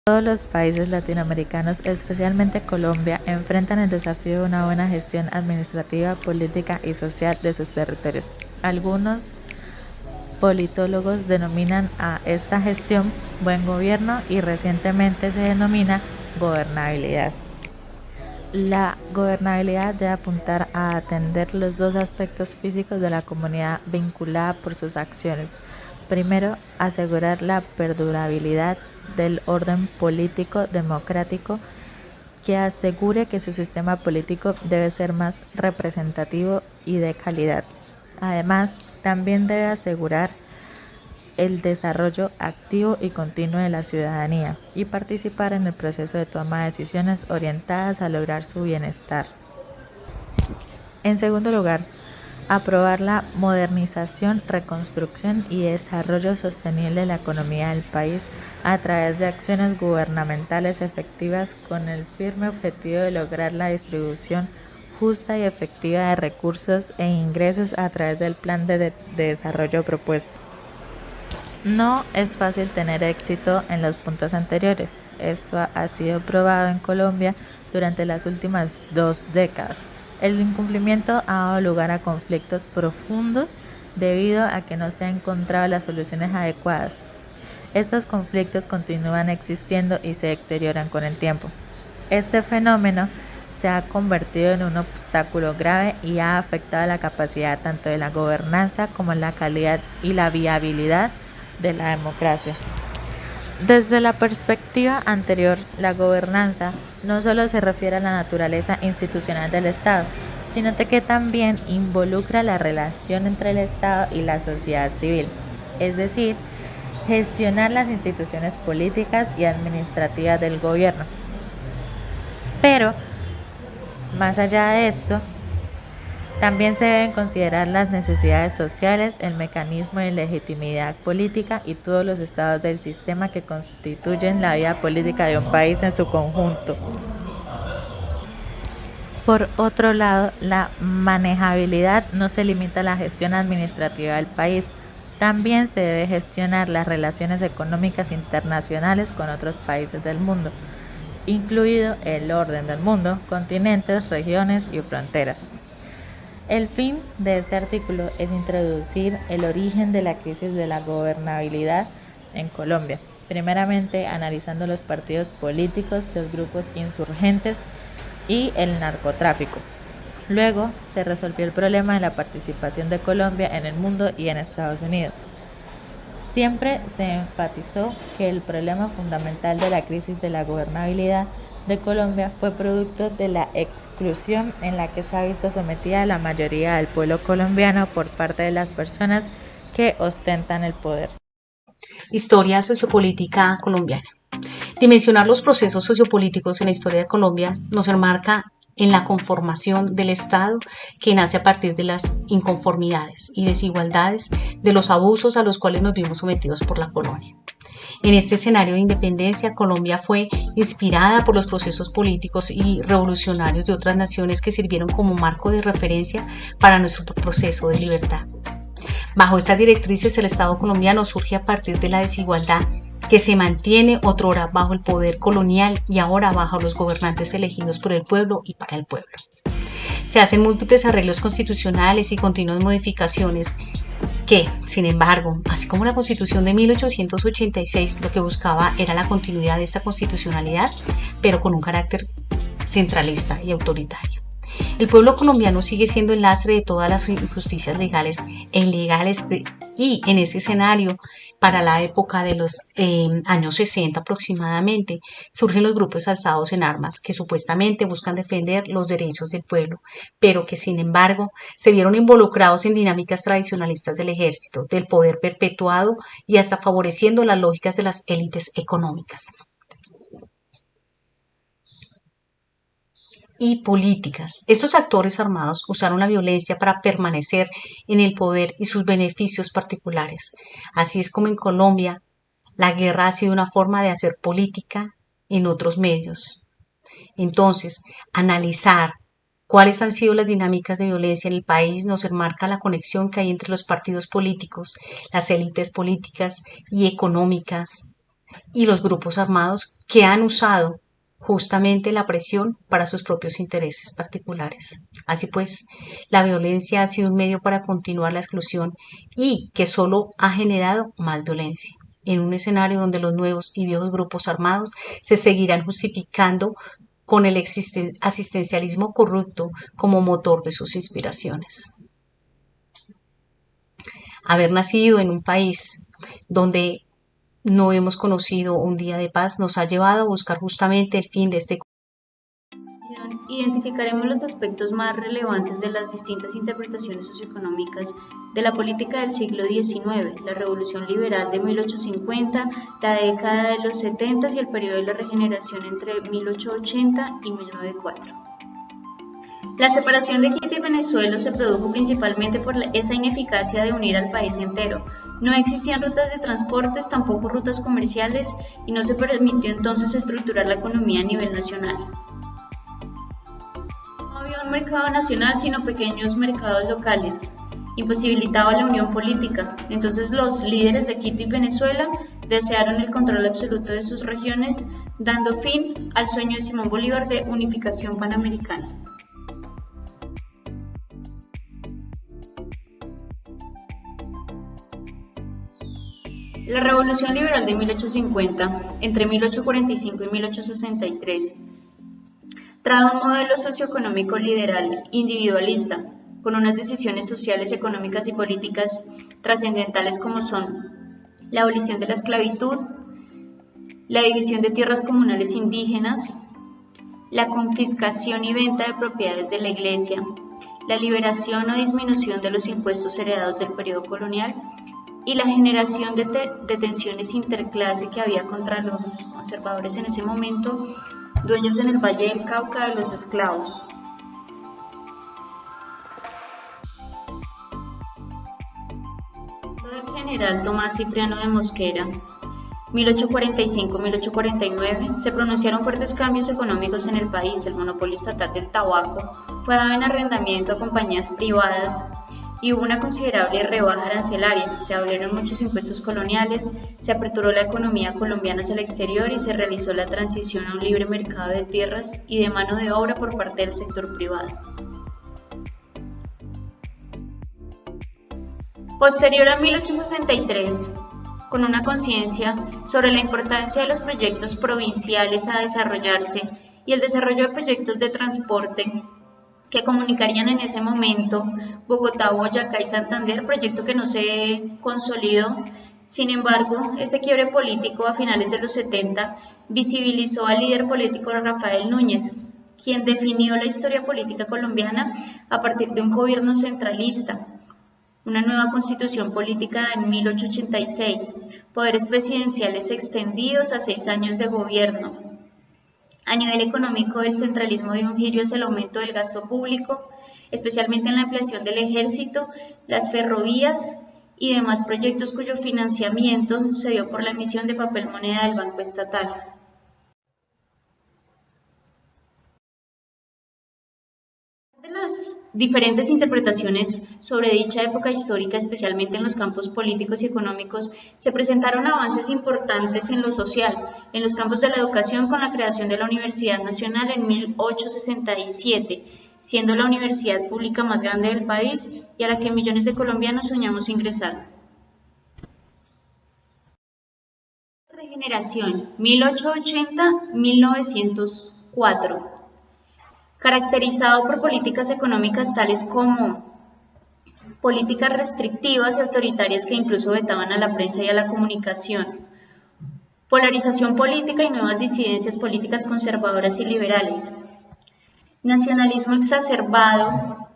Todos los países latinoamericanos, especialmente Colombia, enfrentan el desafío de una buena gestión administrativa, política y social de sus territorios. Algunos politólogos denominan a esta gestión buen gobierno y recientemente se denomina gobernabilidad. La gobernabilidad debe apuntar a atender los dos aspectos físicos de la comunidad vinculada por sus acciones. Primero, asegurar la perdurabilidad del orden político democrático que asegure que su sistema político debe ser más representativo y de calidad. Además, también debe asegurar el desarrollo activo y continuo de la ciudadanía y participar en el proceso de toma de decisiones orientadas a lograr su bienestar. En segundo lugar, aprobar la modernización, reconstrucción y desarrollo sostenible de la economía del país a través de acciones gubernamentales efectivas con el firme objetivo de lograr la distribución justa y efectiva de recursos e ingresos a través del plan de desarrollo propuesto. No es fácil tener éxito en los puntos anteriores. Esto ha sido probado en Colombia durante las últimas 2 décadas. El incumplimiento ha dado lugar a conflictos profundos debido a que no se han encontrado las soluciones adecuadas. Estos conflictos continúan existiendo y se deterioran con el tiempo. Este fenómeno se ha convertido en un obstáculo grave y ha afectado la capacidad tanto de la gobernanza como la calidad y la viabilidad de la democracia. Desde la perspectiva anterior, la gobernanza no solo se refiere a la naturaleza institucional del Estado, sino que también involucra la relación entre el Estado y la sociedad civil, es decir, gestionar las instituciones políticas y administrativas del gobierno. Pero, más allá de esto, también se deben considerar las necesidades sociales, el mecanismo de legitimidad política y todos los estados del sistema que constituyen la vida política de un país en su conjunto. Por otro lado, la manejabilidad no se limita a la gestión administrativa del país. También se debe gestionar las relaciones económicas internacionales con otros países del mundo, incluido el orden del mundo, continentes, regiones y fronteras. El fin de este artículo es introducir el origen de la crisis de la gobernabilidad en Colombia, primeramente analizando los partidos políticos, los grupos insurgentes y el narcotráfico. Luego se resolvió el problema de la participación de Colombia en el mundo y en Estados Unidos. Siempre se enfatizó que el problema fundamental de la crisis de la gobernabilidad de Colombia fue producto de la exclusión en la que se ha visto sometida la mayoría del pueblo colombiano por parte de las personas que ostentan el poder. Historia sociopolítica colombiana. Dimensionar los procesos sociopolíticos en la historia de Colombia nos enmarca en la conformación del Estado que nace a partir de las inconformidades y desigualdades de los abusos a los cuales nos vimos sometidos por la colonia. En este escenario de independencia, Colombia fue inspirada por los procesos políticos y revolucionarios de otras naciones que sirvieron como marco de referencia para nuestro proceso de libertad. Bajo estas directrices, el Estado colombiano surge a partir de la desigualdad que se mantiene otrora bajo el poder colonial y ahora bajo los gobernantes elegidos por el pueblo y para el pueblo. Se hacen múltiples arreglos constitucionales y continuas modificaciones que, sin embargo, así como la Constitución de 1886, lo que buscaba era la continuidad de esta constitucionalidad, pero con un carácter centralista y autoritario. El pueblo colombiano sigue siendo el lastre de todas las injusticias legales e ilegales y en ese escenario, para la época de los años 60 aproximadamente, surgen los grupos alzados en armas que supuestamente buscan defender los derechos del pueblo, pero que sin embargo se vieron involucrados en dinámicas tradicionalistas del ejército, del poder perpetuado y hasta favoreciendo las lógicas de las élites económicas y políticas. Estos actores armados usaron la violencia para permanecer en el poder y sus beneficios particulares. Así es como en Colombia la guerra ha sido una forma de hacer política en otros medios. Entonces, analizar cuáles han sido las dinámicas de violencia en el país nos enmarca la conexión que hay entre los partidos políticos, las élites políticas y económicas y los grupos armados que han usado justamente la presión para sus propios intereses particulares. Así pues, la violencia ha sido un medio para continuar la exclusión y que solo ha generado más violencia, en un escenario donde los nuevos y viejos grupos armados se seguirán justificando con el asistencialismo corrupto como motor de sus inspiraciones. Haber nacido en un país donde no hemos conocido un día de paz nos ha llevado a buscar justamente el fin de este. Identificaremos los aspectos más relevantes de las distintas interpretaciones socioeconómicas de la política del siglo XIX, la Revolución Liberal de 1850, la década de los 70 y el periodo de la regeneración entre 1880 y 1904. La separación de Quito y Venezuela se produjo principalmente por esa ineficacia de unir al país entero. No existían rutas de transportes, tampoco rutas comerciales, y no se permitió entonces estructurar la economía a nivel nacional. No había un mercado nacional, sino pequeños mercados locales. Imposibilitaba la unión política. Entonces los líderes de Quito y Venezuela desearon el control absoluto de sus regiones, dando fin al sueño de Simón Bolívar de unificación panamericana. La Revolución Liberal de 1850, entre 1845 y 1863, trajo un modelo socioeconómico liberal individualista, con unas decisiones sociales, económicas y políticas trascendentales como son la abolición de la esclavitud, la división de tierras comunales indígenas, la confiscación y venta de propiedades de la Iglesia, la liberación o disminución de los impuestos heredados del periodo colonial y la generación de tensiones interclase que había contra los conservadores en ese momento, dueños en el Valle del Cauca de los esclavos. El general Tomás Cipriano de Mosquera, 1845-1849, se pronunciaron fuertes cambios económicos en el país. El monopolio estatal del tabaco fue dado en arrendamiento a compañías privadas y hubo una considerable rebaja arancelaria. Se abolieron muchos impuestos coloniales, se aperturó la economía colombiana hacia el exterior y se realizó la transición a un libre mercado de tierras y de mano de obra por parte del sector privado. Posterior a 1863, con una conciencia sobre la importancia de los proyectos provinciales a desarrollarse y el desarrollo de proyectos de transporte que comunicarían en ese momento Bogotá, Boyacá y Santander, proyecto que no se consolidó. Sin embargo, este quiebre político a finales de los 70 visibilizó al líder político Rafael Núñez, quien definió la historia política colombiana a partir de un gobierno centralista, una nueva constitución política en 1886, poderes presidenciales extendidos a 6 años de gobierno. A nivel económico, el centralismo dio un giro hacia el aumento del gasto público, especialmente en la ampliación del ejército, las ferrovías y demás proyectos cuyo financiamiento se dio por la emisión de papel moneda del Banco Estatal. De las diferentes interpretaciones sobre dicha época histórica, especialmente en los campos políticos y económicos, se presentaron avances importantes en lo social, en los campos de la educación con la creación de la Universidad Nacional en 1867, siendo la universidad pública más grande del país y a la que millones de colombianos soñamos ingresar. Regeneración, 1880-1904. Caracterizado por políticas económicas tales como políticas restrictivas y autoritarias que incluso vetaban a la prensa y a la comunicación, polarización política y nuevas disidencias políticas conservadoras y liberales, nacionalismo exacerbado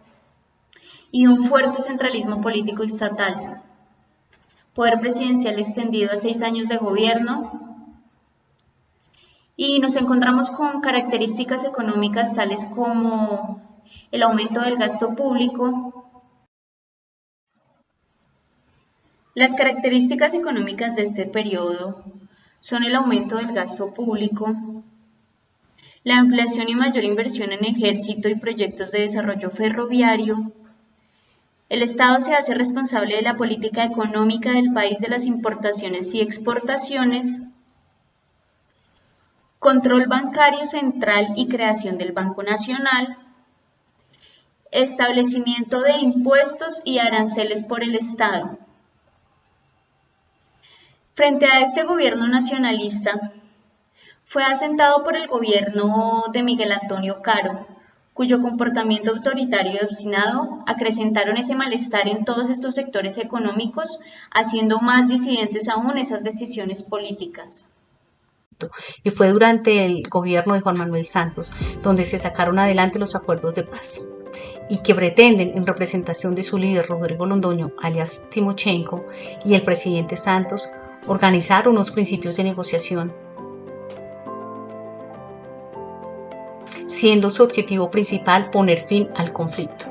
y un fuerte centralismo político estatal, poder presidencial extendido a 6 años de gobierno. Y nos encontramos con características económicas tales como el aumento del gasto público. Las características económicas de este periodo son el aumento del gasto público, la ampliación y mayor inversión en ejército y proyectos de desarrollo ferroviario. El Estado se hace responsable de la política económica del país, de las importaciones y exportaciones, control bancario central y creación del Banco Nacional, establecimiento de impuestos y aranceles por el Estado. Frente a este gobierno nacionalista, fue asentado por el gobierno de Miguel Antonio Caro, cuyo comportamiento autoritario y obstinado acrecentaron ese malestar en todos estos sectores económicos, haciendo más disidentes aún esas decisiones políticas. Y fue durante el gobierno de Juan Manuel Santos donde se sacaron adelante los acuerdos de paz y que pretenden, en representación de su líder Rodrigo Londoño, alias Timochenko, y el presidente Santos, organizar unos principios de negociación, siendo su objetivo principal poner fin al conflicto.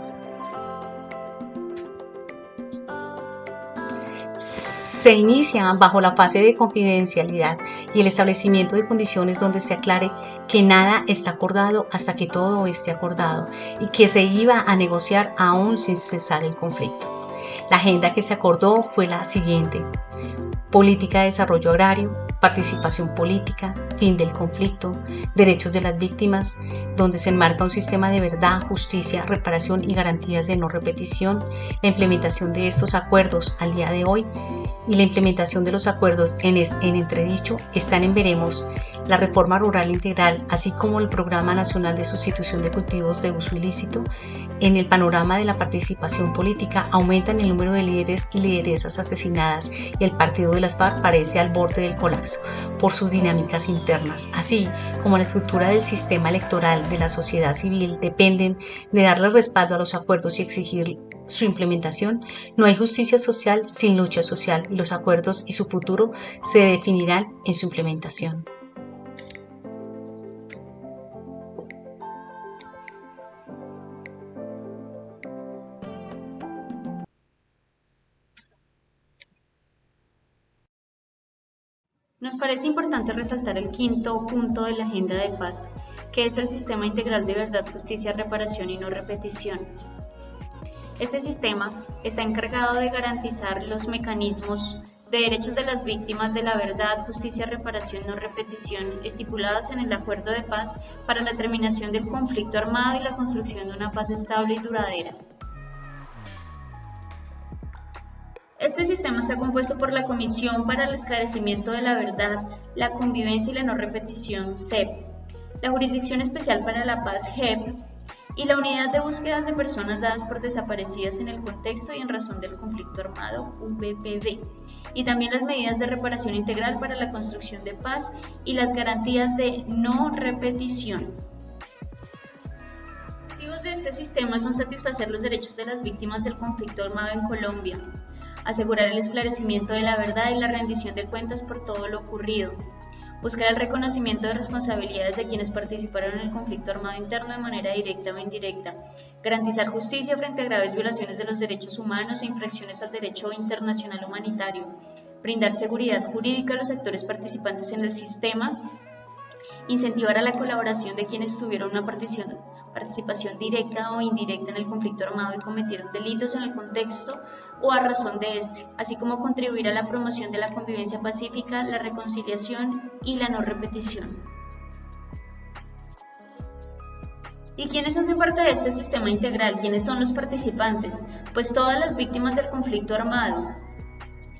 Se inicia bajo la fase de confidencialidad y el establecimiento de condiciones donde se aclare que nada está acordado hasta que todo esté acordado y que se iba a negociar aún sin cesar el conflicto. La agenda que se acordó fue la siguiente: política de desarrollo agrario, participación política, fin del conflicto, derechos de las víctimas, donde se enmarca un sistema de verdad, justicia, reparación y garantías de no repetición, la implementación de estos acuerdos al día de hoy y la implementación de los acuerdos en entredicho están en veremos la reforma rural integral, así como el Programa Nacional de Sustitución de Cultivos de Uso Ilícito. En el panorama de la participación política aumentan el número de líderes y lideresas asesinadas y el partido de las FARC parece al borde del colapso por sus dinámicas internas, así como la estructura del sistema electoral de la sociedad civil dependen de darle respaldo a los acuerdos y exigir su implementación. No hay justicia social sin lucha social y los acuerdos y su futuro se definirán en su implementación. Nos parece importante resaltar el quinto punto de la Agenda de Paz, que es el Sistema Integral de Verdad, Justicia, Reparación y No Repetición. Este sistema está encargado de garantizar los mecanismos de derechos de las víctimas de la verdad, justicia, reparación, no repetición, estipuladas en el Acuerdo de Paz para la terminación del conflicto armado y la construcción de una paz estable y duradera. Este sistema está compuesto por la Comisión para el Esclarecimiento de la Verdad, la Convivencia y la No Repetición, CEP, la Jurisdicción Especial para la Paz, JEP, y la Unidad de Búsquedas de Personas Dadas por Desaparecidas en el Contexto y en Razón del Conflicto Armado, UBPD, y también las medidas de reparación integral para la construcción de paz y las garantías de no repetición. Los objetivos de este sistema son satisfacer los derechos de las víctimas del conflicto armado en Colombia, asegurar el esclarecimiento de la verdad y la rendición de cuentas por todo lo ocurrido, buscar el reconocimiento de responsabilidades de quienes participaron en el conflicto armado interno de manera directa o indirecta, garantizar justicia frente a graves violaciones de los derechos humanos e infracciones al derecho internacional humanitario, brindar seguridad jurídica a los actores participantes en el sistema, incentivar a la colaboración de quienes tuvieron una participación directa o indirecta en el conflicto armado y cometieron delitos en el contexto o a razón de este, así como contribuir a la promoción de la convivencia pacífica, la reconciliación y la no repetición. ¿Y quiénes hacen parte de este sistema integral? ¿Quiénes son los participantes? Pues todas las víctimas del conflicto armado,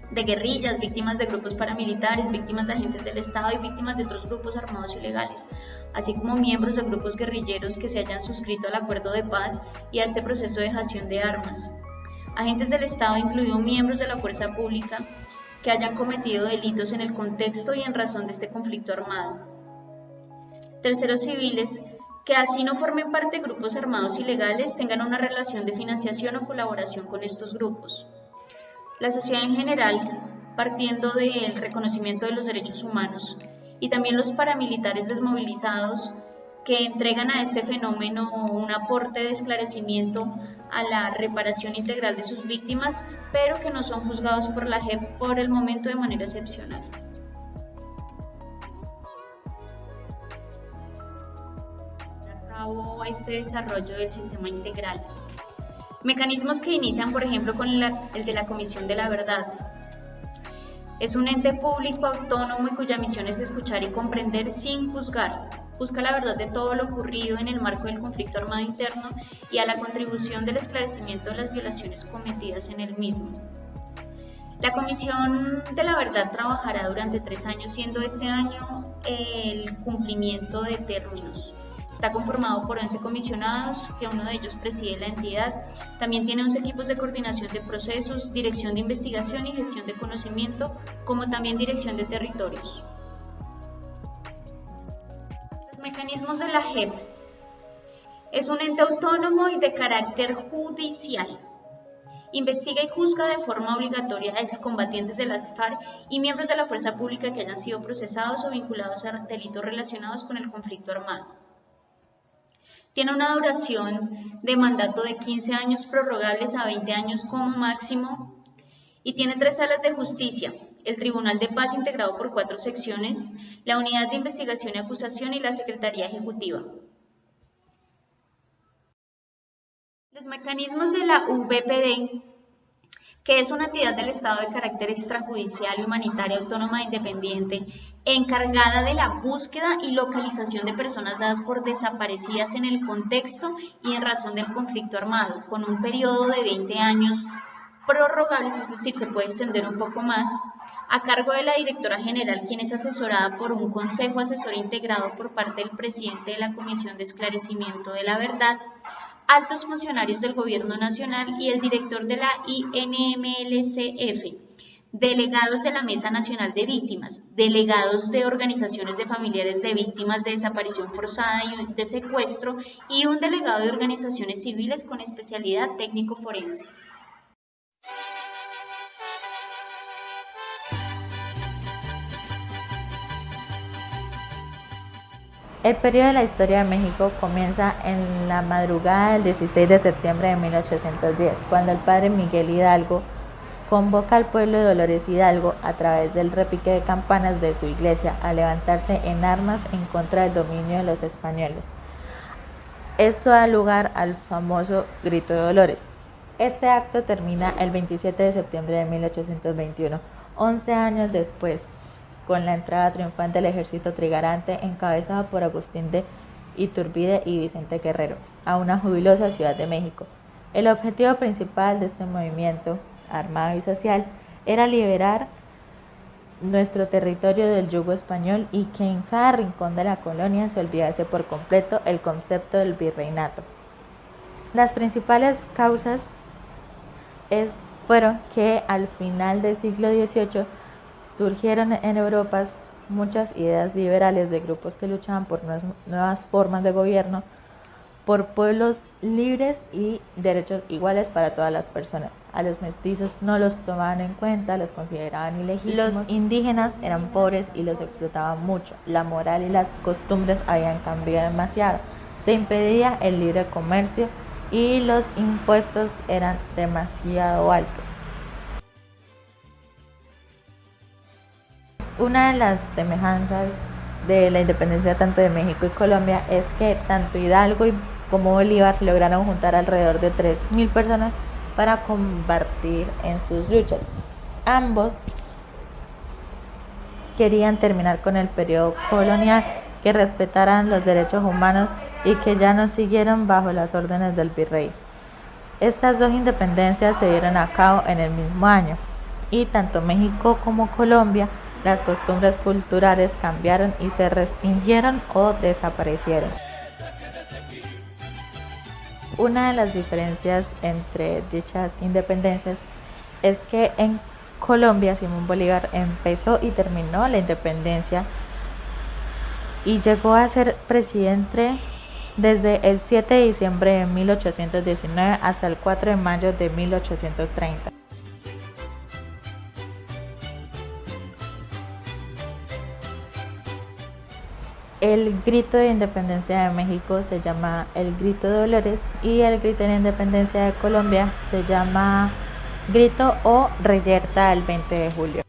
de guerrillas, víctimas de grupos paramilitares, víctimas de agentes del Estado y víctimas de otros grupos armados ilegales, así como miembros de grupos guerrilleros que se hayan suscrito al acuerdo de paz y a este proceso de dejación de armas. Agentes del Estado, incluidos miembros de la fuerza pública, que hayan cometido delitos en el contexto y en razón de este conflicto armado. Terceros civiles, que así no formen parte de grupos armados ilegales, tengan una relación de financiación o colaboración con estos grupos. La sociedad en general, partiendo del reconocimiento de los derechos humanos, y también los paramilitares desmovilizados, que entregan a este fenómeno un aporte de esclarecimiento a la reparación integral de sus víctimas, pero que no son juzgados por la JEP por el momento de manera excepcional. Acabo este desarrollo del sistema integral. Mecanismos que inician, por ejemplo, con el de la Comisión de la Verdad. Es un ente público autónomo y cuya misión es escuchar y comprender sin juzgar. Busca la verdad de todo lo ocurrido en el marco del conflicto armado interno y a la contribución del esclarecimiento de las violaciones cometidas en el mismo. La Comisión de la Verdad trabajará durante 3 años, siendo este año el cumplimiento de términos. Está conformado por 11 comisionados, que uno de ellos preside la entidad. También tiene 11 equipos de coordinación de procesos, dirección de investigación y gestión de conocimiento, como también dirección de territorios. Los mecanismos de la JEP. Es un ente autónomo y de carácter judicial. Investiga y juzga de forma obligatoria a excombatientes de las FARC y miembros de la fuerza pública que hayan sido procesados o vinculados a delitos relacionados con el conflicto armado. Tiene una duración de mandato de 15 años prorrogables a 20 años como máximo y tiene 3 salas de justicia, el Tribunal de Paz integrado por 4 secciones, la Unidad de Investigación y Acusación y la Secretaría Ejecutiva. Los mecanismos de la VPD, que es una entidad del Estado de carácter extrajudicial y humanitaria autónoma e independiente, encargada de la búsqueda y localización de personas dadas por desaparecidas en el contexto y en razón del conflicto armado, con un periodo de 20 años prorrogables, es decir, se puede extender un poco más, a cargo de la directora general, quien es asesorada por un consejo asesor integrado por parte del presidente de la Comisión de Esclarecimiento de la Verdad, altos funcionarios del Gobierno Nacional y el director de la INMLCF, delegados de la Mesa Nacional de Víctimas, delegados de organizaciones de familiares de víctimas de desaparición forzada y de secuestro y un delegado de organizaciones civiles con especialidad técnico forense. El periodo de la historia de México comienza en la madrugada del 16 de septiembre de 1810, cuando el padre Miguel Hidalgo convoca al pueblo de Dolores Hidalgo a través del repique de campanas de su iglesia a levantarse en armas en contra del dominio de los españoles. Esto da lugar al famoso Grito de Dolores. Este acto termina el 27 de septiembre de 1821, 11 años después, con la entrada triunfante del ejército trigarante encabezado por Agustín de Iturbide y Vicente Guerrero a una jubilosa Ciudad de México. El objetivo principal de este movimiento armado y social era liberar nuestro territorio del yugo español y que en cada rincón de la colonia se olvidase por completo el concepto del virreinato. Las principales causas fueron que al final del siglo XVIII surgieron en Europa muchas ideas liberales de grupos que luchaban por nuevas formas de gobierno, por pueblos libres y derechos iguales para todas las personas. A los mestizos no los tomaban en cuenta, los consideraban ilegítimos. Los indígenas eran pobres y los explotaban mucho. La moral y las costumbres habían cambiado demasiado. Se impedía el libre comercio y los impuestos eran demasiado altos. Una de las semejanzas de la independencia tanto de México y Colombia es que tanto Hidalgo como Bolívar lograron juntar alrededor de 3.000 personas para combatir en sus luchas. Ambos querían terminar con el periodo colonial, que respetaran los derechos humanos y que ya no siguieron bajo las órdenes del virrey. Estas dos independencias se dieron a cabo en el mismo año y tanto México como Colombia, las costumbres culturales cambiaron y se restringieron o desaparecieron. Una de las diferencias entre dichas independencias es que en Colombia Simón Bolívar empezó y terminó la independencia y llegó a ser presidente desde el 7 de diciembre de 1819 hasta el 4 de mayo de 1830. El grito de independencia de México se llama el Grito de Dolores y el grito de independencia de Colombia se llama Grito o Reyerta del 20 de julio.